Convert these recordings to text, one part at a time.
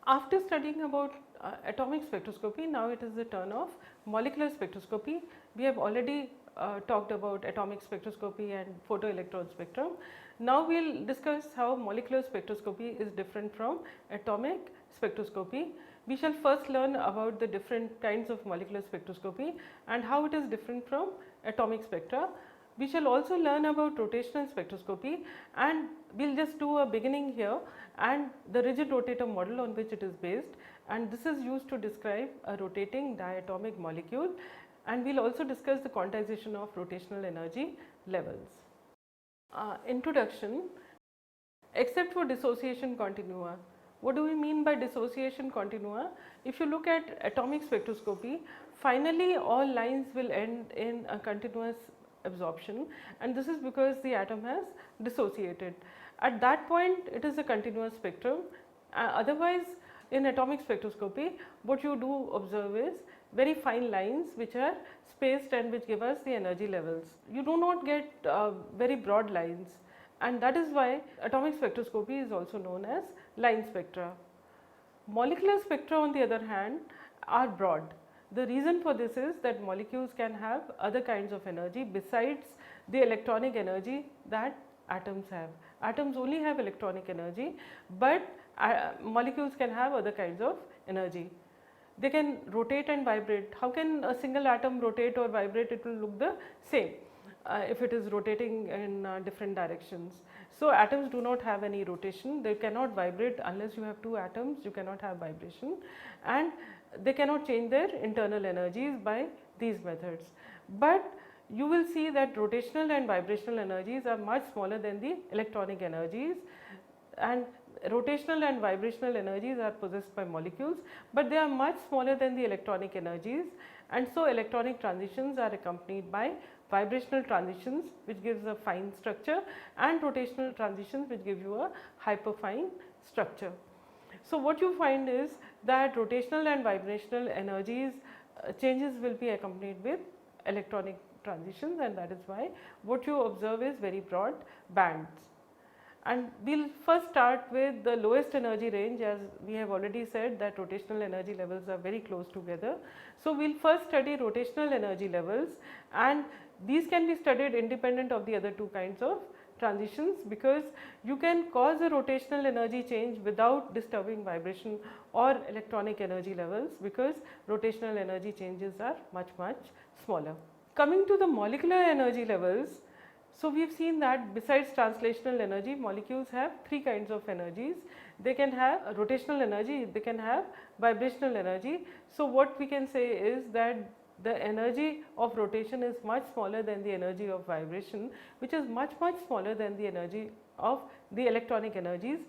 After studying about atomic spectroscopy, now it is the turn of molecular spectroscopy. We have already talked about atomic spectroscopy and photoelectron spectrum. Now we will discuss how molecular spectroscopy is different from atomic spectroscopy. We shall first learn about the different kinds of molecular spectroscopy and how it is different from atomic spectra. We shall also learn about rotational spectroscopy, and we will just do a beginning here and the rigid rotator model on which it is based, and this is used to describe a rotating diatomic molecule, and we will also discuss the quantization of rotational energy levels. Introduction. Except for dissociation continua. What do we mean by dissociation continua? If you look at atomic spectroscopy, finally all lines will end in a continuous absorption, and this is because the atom has dissociated. At that point it is a continuous spectrum. Otherwise, in atomic spectroscopy, what you do observe is very fine lines which are spaced and which give us the energy levels. You do not get very broad lines, and that is why atomic spectroscopy is also known as line spectra. Molecular spectra, on the other hand, are broad. The reason for this is that molecules can have other kinds of energy besides the electronic energy that atoms have. Atoms only have electronic energy, but molecules can have other kinds of energy. They can rotate and vibrate. How can a single atom rotate or vibrate? It will look the same if it is rotating in different directions. So, atoms do not have any rotation, they cannot vibrate unless you have two atoms, you cannot have vibration, and they cannot change their internal energies by these methods. But you will see that rotational and vibrational energies are much smaller than the electronic energies, and rotational and vibrational energies are possessed by molecules, but they are much smaller than the electronic energies, and so electronic transitions are accompanied by vibrational transitions which gives a fine structure, and rotational transitions which give you a hyperfine structure. So, what you find is that rotational and vibrational energies changes will be accompanied with electronic transitions, and that is why what you observe is very broad bands. And we will first start with the lowest energy range, as we have already said that rotational energy levels are very close together. So, we will first study rotational energy levels, and these can be studied independent of the other two kinds of transitions, because you can cause a rotational energy change without disturbing vibration or electronic energy levels, because rotational energy changes are much smaller. Coming to the molecular energy levels, so we have seen that besides translational energy, molecules have three kinds of energies. They can have rotational energy, they can have vibrational energy. So, what we can say is that the energy of rotation is much smaller than the energy of vibration, which is much smaller than the energy of the electronic energies,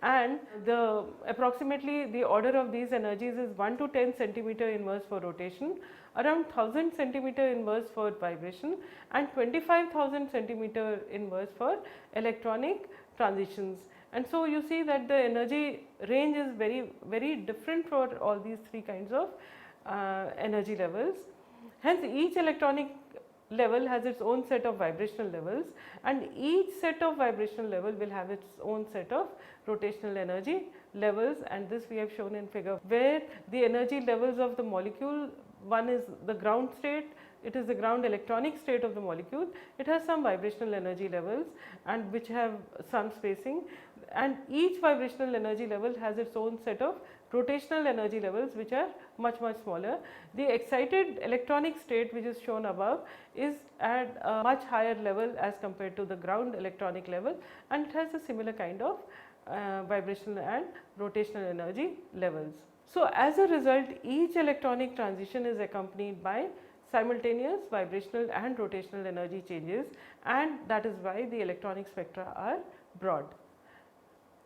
and the approximately the order of these energies is 1 to 10 centimeter inverse for rotation, around 1000 centimeter inverse for vibration, and 25,000 centimeter inverse for electronic transitions. And so, you see that the energy range is very different for all these three kinds of energy levels. Hence, each electronic level has its own set of vibrational levels, and each set of vibrational level will have its own set of rotational energy levels, and this we have shown in figure, where the energy levels of the molecule, one is the ground state, it is the ground electronic state of the molecule, it has some vibrational energy levels and which have some spacing, and each vibrational energy level has its own set of rotational energy levels which are much smaller. The excited electronic state, which is shown above, is at a much higher level as compared to the ground electronic level, and it has a similar kind of vibrational and rotational energy levels. So, as a result, each electronic transition is accompanied by simultaneous vibrational and rotational energy changes, and that is why the electronic spectra are broad.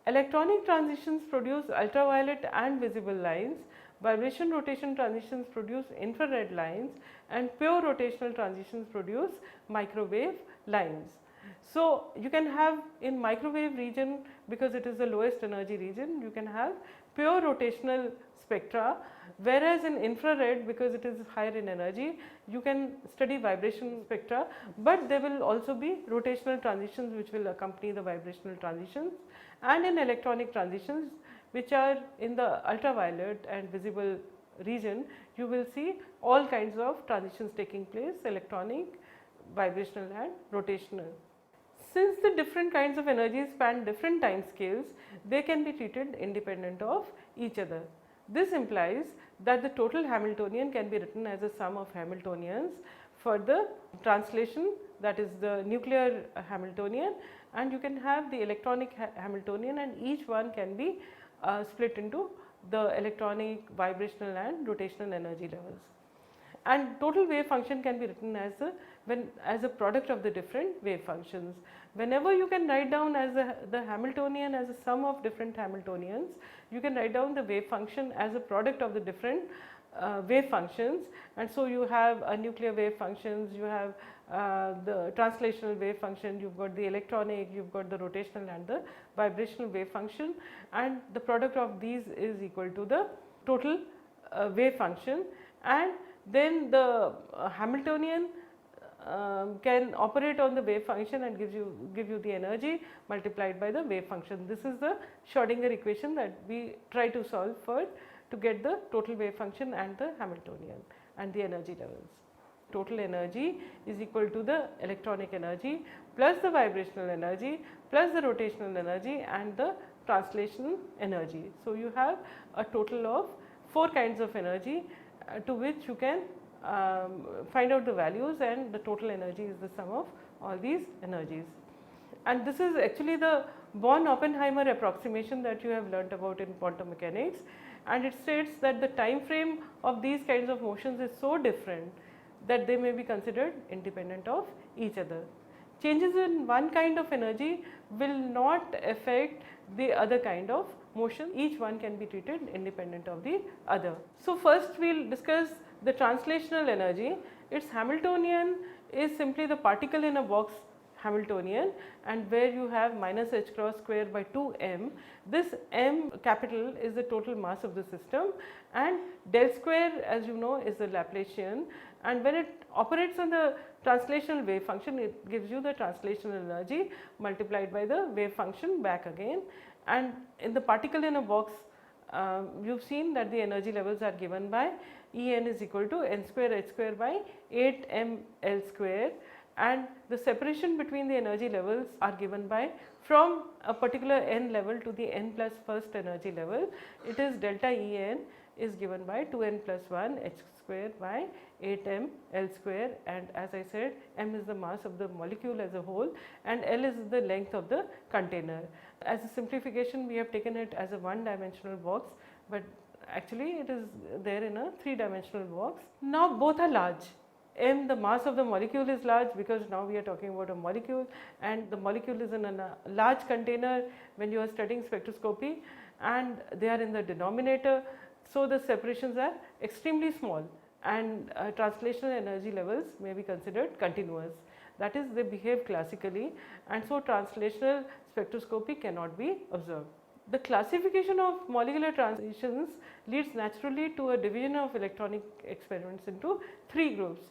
Electronic transitions produce ultraviolet and visible lines, vibration rotation transitions produce infrared lines, and pure rotational transitions produce microwave lines. So, you can have in microwave region, because it is the lowest energy region, you can have pure rotational spectra, whereas in infrared, because it is higher in energy, you can study vibration spectra, but there will also be rotational transitions which will accompany the vibrational transitions, and in electronic transitions which are in the ultraviolet and visible region, you will see all kinds of transitions taking place, electronic, vibrational and rotational. Since the different kinds of energies span different time scales, they can be treated independent of each other. This implies that the total Hamiltonian can be written as a sum of Hamiltonians for the translation, that is the nuclear Hamiltonian, and you can have the electronic Hamiltonian, and each one can be split into the electronic, vibrational and rotational energy levels. And total wave function can be written as a product of the different wave functions. Whenever you can write down as the Hamiltonian as a sum of different Hamiltonians, you can write down the wave function as a product of the different wave functions. And so you have a nuclear wave functions, you have the translational wave function, you've got the electronic, you've got the rotational and the vibrational wave function, and the product of these is equal to the total wave function. And then the Hamiltonian can operate on the wave function and give you the energy multiplied by the wave function. This is the Schrodinger equation that we try to solve for to get the total wave function and the Hamiltonian and the energy levels. Total energy is equal to the electronic energy plus the vibrational energy plus the rotational energy and the translation energy. So you have a total of 4 kinds of energy to which you can find out the values, and the total energy is the sum of all these energies. And this is actually the Born-Oppenheimer approximation that you have learnt about in quantum mechanics, and it states that the time frame of these kinds of motions is so different that they may be considered independent of each other. Changes in one kind of energy will not affect the other kind of motion. Each one can be treated independent of the other. So first we will discuss the translational energy. Its Hamiltonian is simply the particle in a box Hamiltonian, and where you have minus h cross square by 2m. This m capital is the total mass of the system, and del square, as you know, is the Laplacian, and when it operates on the translational wave function, it gives you the translational energy multiplied by the wave function back again. And in the particle in a box, you have seen that the energy levels are given by En is equal to n square h square by 8m L square, and the separation between the energy levels are given by from a particular n level to the n plus first energy level. It is delta En is given by 2n plus 1 h square by 8m L square, and as I said, m is the mass of the molecule as a whole and L is the length of the container. As a simplification, we have taken it as a one-dimensional box, but actually it is there in a three-dimensional box. Now both are large. M, the mass of the molecule, is large because now we are talking about a molecule, and the molecule is in a large container when you are studying spectroscopy, and they are in the denominator. So the separations are extremely small, and translational energy levels may be considered continuous. That is, they behave classically, and so translational spectroscopy cannot be observed. The classification of molecular transitions leads naturally to a division of electronic experiments into 3 groups.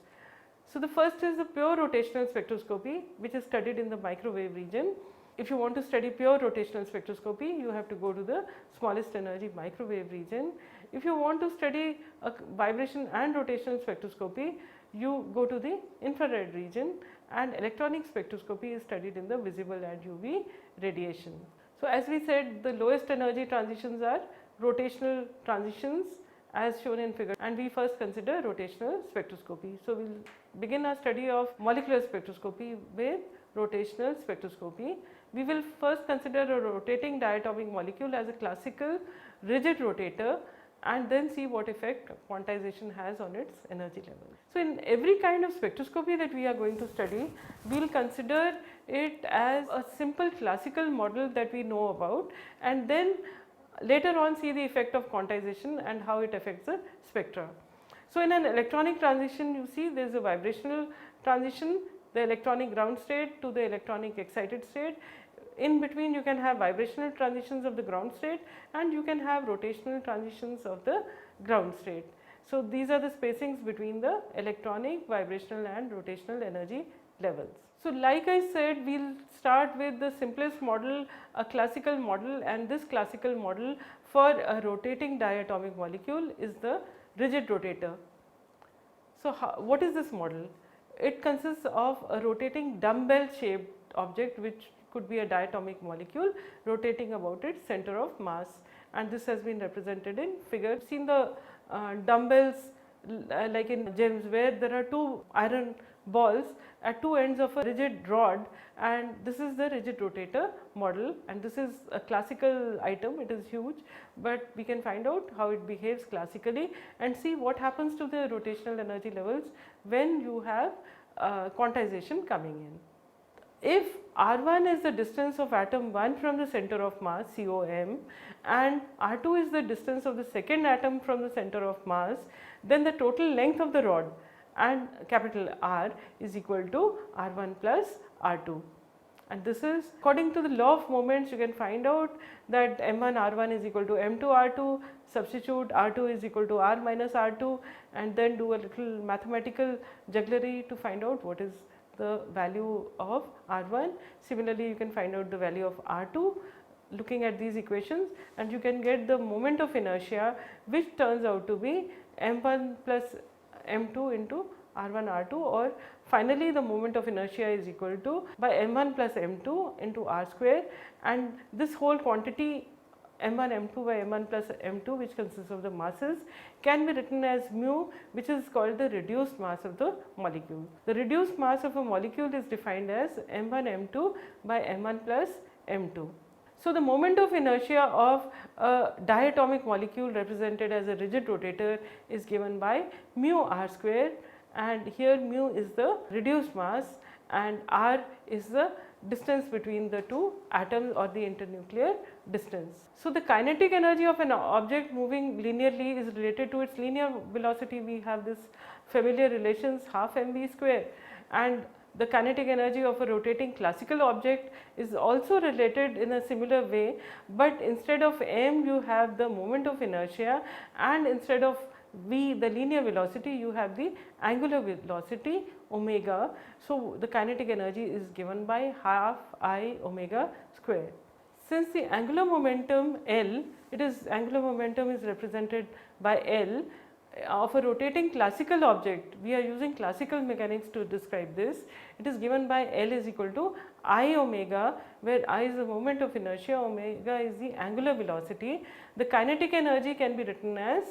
So the first is the pure rotational spectroscopy, which is studied in the microwave region. If you want to study pure rotational spectroscopy, you have to go to the smallest energy microwave region. If you want to study a vibration and rotational spectroscopy, you go to the infrared region, and electronic spectroscopy is studied in the visible and UV radiation. So as we said, the lowest energy transitions are rotational transitions as shown in figure, and we first consider rotational spectroscopy. So we will begin our study of molecular spectroscopy with rotational spectroscopy. We will first consider a rotating diatomic molecule as a classical rigid rotator, and then see what effect quantization has on its energy level. So in every kind of spectroscopy that we are going to study, we will consider it as a simple classical model that we know about, and then later on see the effect of quantization and how it affects the spectra. So in an electronic transition, you see there is a vibrational transition, the electronic ground state to the electronic excited state. In between you can have vibrational transitions of the ground state, and you can have rotational transitions of the ground state. So these are the spacings between the electronic, vibrational and rotational energy levels. So like I said, we'll start with the simplest model, a classical model, and this classical model for a rotating diatomic molecule is the rigid rotator. So what is this model? It consists of a rotating dumbbell shaped object which could be a diatomic molecule rotating about its center of mass, and this has been represented in figure. Seen the dumbbells like in gyms where there are two iron balls at two ends of a rigid rod, and this is the rigid rotator model, and this is a classical item. It is huge, but we can find out how it behaves classically and see what happens to the rotational energy levels when you have quantization coming in. If R1 is the distance of atom 1 from the center of mass COM and R2 is the distance of the second atom from the center of mass, then the total length of the rod and capital R is equal to R1 plus R2. And this is according to the law of moments. You can find out that M1 R1 is equal to M2 R2, substitute R2 is equal to R minus R2, and then do a little mathematical jugglery to find out what is the value of R1. Similarly, you can find out the value of R2 looking at these equations, and you can get the moment of inertia, which turns out to be M1 plus M2 into R1 R2, or finally the moment of inertia is equal to by M1 plus M2 into R square, and this whole quantity M1 M2 by M1 plus M2, which consists of the masses, can be written as mu, which is called the reduced mass of the molecule. The reduced mass of a molecule is defined as M1 M2 by M1 plus M2. So the moment of inertia of a diatomic molecule represented as a rigid rotator is given by mu r square, and here mu is the reduced mass and r is the distance between the two atoms or the internuclear distance. So the kinetic energy of an object moving linearly is related to its linear velocity. We have this familiar relations half mv square, and the kinetic energy of a rotating classical object is also related in a similar way, but instead of m you have the moment of inertia, and instead of v the linear velocity you have the angular velocity omega. So the kinetic energy is given by half I omega square. Since the angular momentum L, angular momentum is represented by L of a rotating classical object, we are using classical mechanics to describe this. It is given by L is equal to I omega, where I is the moment of inertia, omega is the angular velocity. The kinetic energy can be written as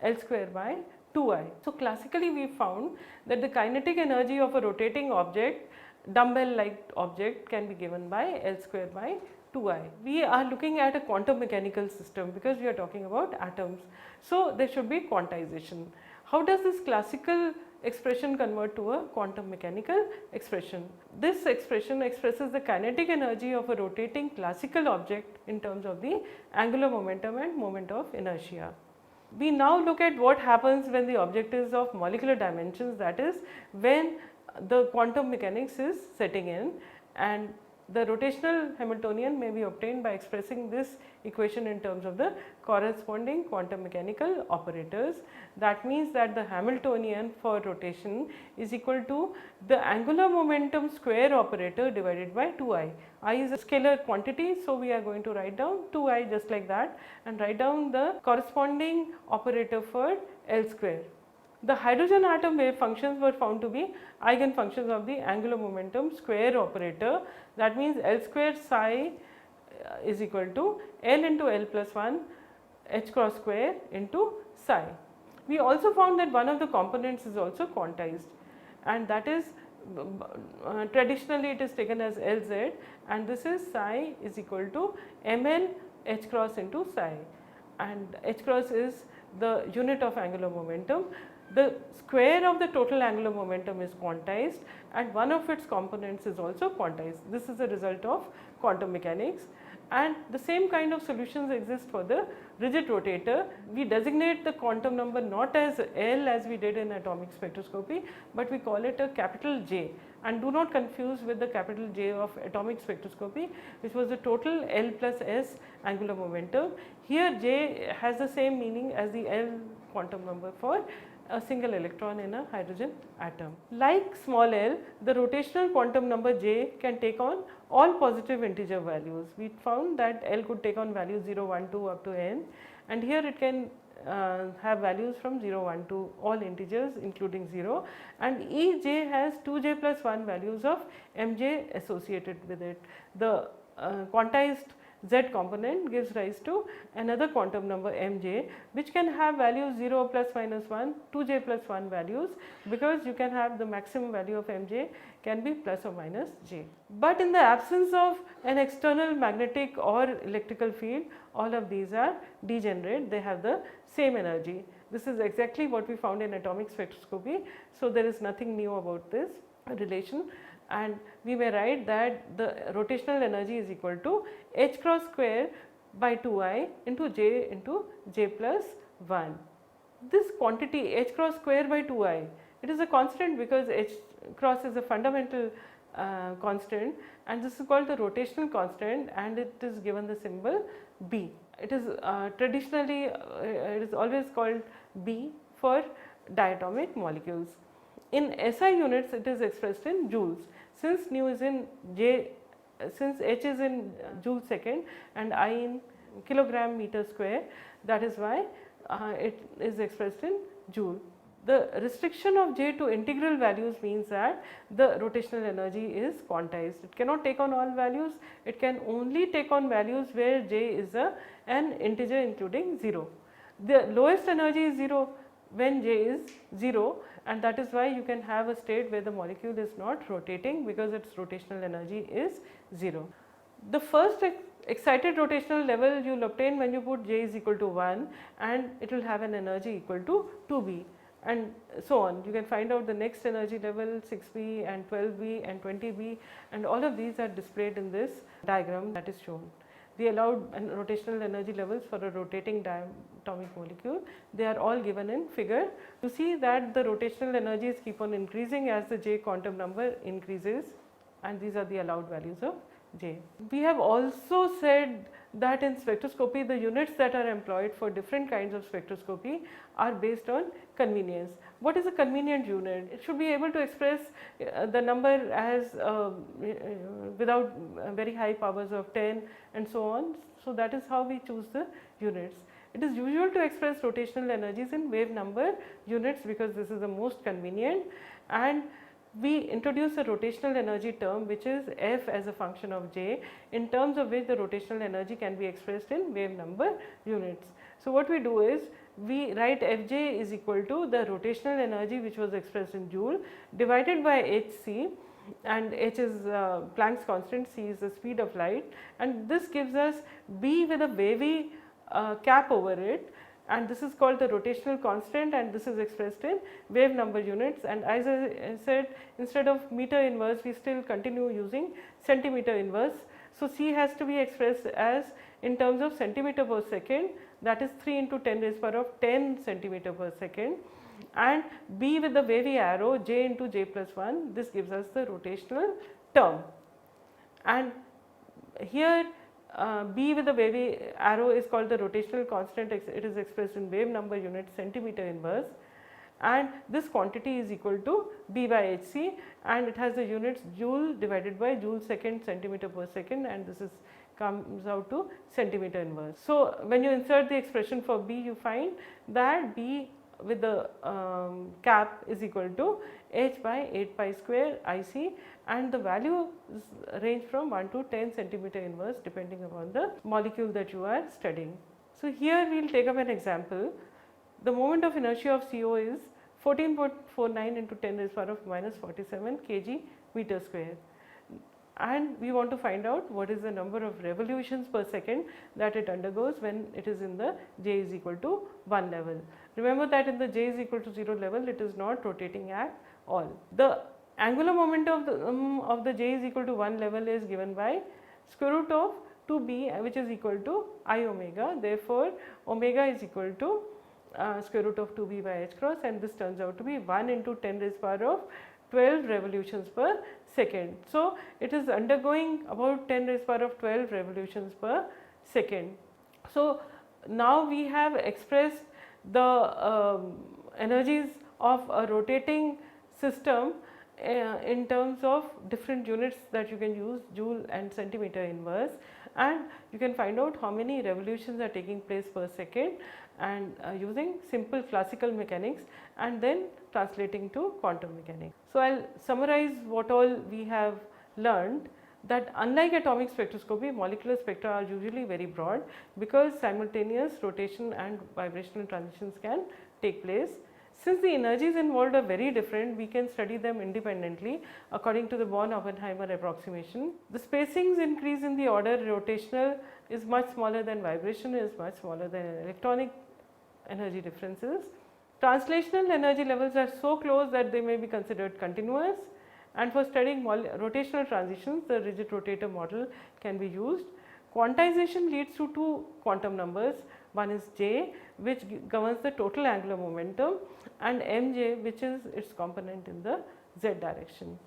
L square by 2I. So classically we found that the kinetic energy of a rotating object, dumbbell like object, can be given by L square by 2I. We are looking at a quantum mechanical system because we are talking about atoms. So there should be quantization. How does this classical expression convert to a quantum mechanical expression? This expression expresses the kinetic energy of a rotating classical object in terms of the angular momentum and moment of inertia. We now look at what happens when the object is of molecular dimensions, that is when the quantum mechanics is setting in, and the rotational Hamiltonian may be obtained by expressing this equation in terms of the corresponding quantum mechanical operators. That means that the Hamiltonian for rotation is equal to the angular momentum square operator divided by 2I. I is a scalar quantity, so we are going to write down 2I just like that and write down the corresponding operator for L square. The hydrogen atom wave functions were found to be eigenfunctions of the angular momentum square operator. That means L square psi is equal to L into L plus 1 h cross square into psi. We also found that one of the components is also quantized, and that is traditionally it is taken as Lz, and this is psi is equal to ml h cross into psi, and h cross is the unit of angular momentum. The square of the total angular momentum is quantized, and one of its components is also quantized. This is a result of quantum mechanics, and the same kind of solutions exist for the rigid rotator. We designate the quantum number not as L as we did in atomic spectroscopy, but we call it a capital J, and do not confuse with the capital J of atomic spectroscopy, which was the total L plus S angular momentum. Here J has the same meaning as the L quantum number for a single electron in a hydrogen atom. Like small l, the rotational quantum number j can take on all positive integer values. We found that L could take on values 0, 1, 2 up to n, and here it can have values from 0, 1 to all integers including 0, and Ej has 2j plus 1 values of mj associated with it. The quantized z component gives rise to another quantum number mj, which can have values 0 plus minus 1, 2j plus 1 values, because you can have the maximum value of mj can be plus or minus j. But in the absence of an external magnetic or electrical field, all of these are degenerate, they have the same energy. This is exactly what we found in atomic spectroscopy, so there is nothing new about this relation, and we may write that the rotational energy is equal to h cross square by 2I into j plus 1. This quantity h cross square by 2I, it is a constant because h cross is a fundamental constant, and this is called the rotational constant, and it is given the symbol B. It is traditionally it is always called B for diatomic molecules. In SI units it is expressed in joules. Since nu is in J, since H is in joule second and I in kilogram meter square, that is why it is expressed in joule. The restriction of J to integral values means that the rotational energy is quantized. It cannot take on all values, it can only take on values where J is an integer including 0. The lowest energy is 0 when J is 0, and that is why you can have a state where the molecule is not rotating because its rotational energy is 0. The first excited rotational level you will obtain when you put J is equal to 1, and it will have an energy equal to 2B, and so on. You can find out the next energy level 6B and 12B and 20B, and all of these are displayed in this diagram that is shown. The allowed rotational energy levels for a rotating diatomic molecule, they are all given in figure. You see that the rotational energies keep on increasing as the J quantum number increases, and these are the allowed values of J. We have also said that in spectroscopy the units that are employed for different kinds of spectroscopy are based on convenience. What is a convenient unit? It should be able to express the number as without very high powers of 10 and so on. So that is how we choose the units. It is usual to express rotational energies in wave number units because this is the most convenient, and we introduce a rotational energy term which is F as a function of J, in terms of which the rotational energy can be expressed in wave number units. So what we do is we write Fj is equal to the rotational energy which was expressed in joule divided by hc, and h is Planck's constant, c is the speed of light, and this gives us B with a wavy cap over it, and this is called the rotational constant, and this is expressed in wave number units. And as I said, instead of meter inverse we still continue using centimeter inverse. So C has to be expressed as in terms of centimeter per second, that is 3 into 10 raised power of 10 centimeter per second, and B with the wavy arrow J into J plus 1, this gives us the rotational term. And here B with the wavy arrow is called the rotational constant, it is expressed in wave number units centimeter inverse, and this quantity is equal to B by hc, and it has the units joule divided by joule second centimeter per second, and this is comes out to centimeter inverse. So when you insert the expression for B, you find that B with the cap is equal to h by 8 pi square IC, and the values range from 1 to 10 centimeter inverse depending upon the molecule that you are studying. So here we will take up an example. The moment of inertia of CO is 14.49 into 10 raised power of minus 47 kg meter square, and we want to find out what is the number of revolutions per second that it undergoes when it is in the J is equal to 1 level. Remember that in the J is equal to 0 level it is not rotating at all. The angular momentum of the J is equal to 1 level is given by square root of 2b, which is equal to I omega. Therefore, omega is equal to square root of 2b by h cross, and this turns out to be 1 into 10 raised power of 12 revolutions per second. So it is undergoing about 10 raised power of 12 revolutions per second. So now we have expressed the energies of a rotating system in terms of different units that you can use, joule and centimeter inverse, and you can find out how many revolutions are taking place per second, and using simple classical mechanics and then translating to quantum mechanics. So, I will summarize what all we have learned, that unlike atomic spectroscopy, molecular spectra are usually very broad because simultaneous rotation and vibrational transitions can take place. Since the energies involved are very different, we can study them independently according to the Born-Oppenheimer approximation. The spacings increase in the order rotational is much smaller than vibration, is much smaller than electronic energy differences. Translational energy levels are so close that they may be considered continuous, and for studying rotational transitions, the rigid rotator model can be used. Quantization leads to two quantum numbers. One is J, which governs the total angular momentum, and Mj, which is its component in the Z direction.